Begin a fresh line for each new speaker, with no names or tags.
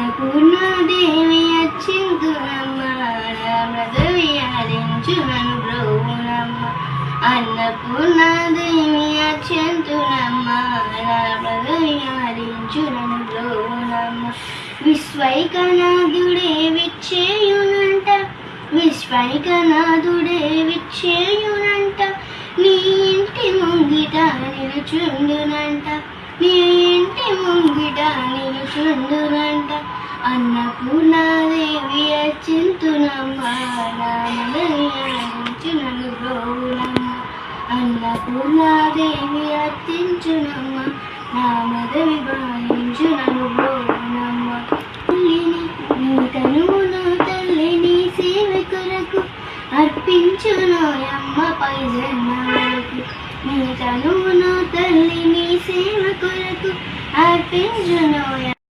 అన్నపూర్ణాదేవి అచ్చింతునమ్మ నా బ్రదవి హరించు నన్ను బ్రోవునమ్మ అన్నపూర్ణాదేవి అచ్చింతునమ్మ నా బ్రదవి హరించు నన్ను బ్రోవునమ్మ విశ్వైకనాథుడే విచ్చేయునంట విశ్వైకనాథుడే విచ్చేయునంట నీ ఇంటి ముంగిట నిలుచుండునంట నీ ఇంటి ముంగిట నిలుచుండునంట అన్నపూర్ణాదేవి అచ్చింతునమ్మ నా మదని హరించు నన్ను బ్రోవునమ్మ అన్నపూర్ణాదేవి అర్చించునమ్మ నా మదవి భావించు నన్ను బ్రోవునమ్మ తల్లిని నీ తనువును తల్లిని సేవ కొరకు అర్పించునోయమ్మ పై జన్మలకు నీ తనువును తల్లిని సేవ కొరకు అర్పించునోయ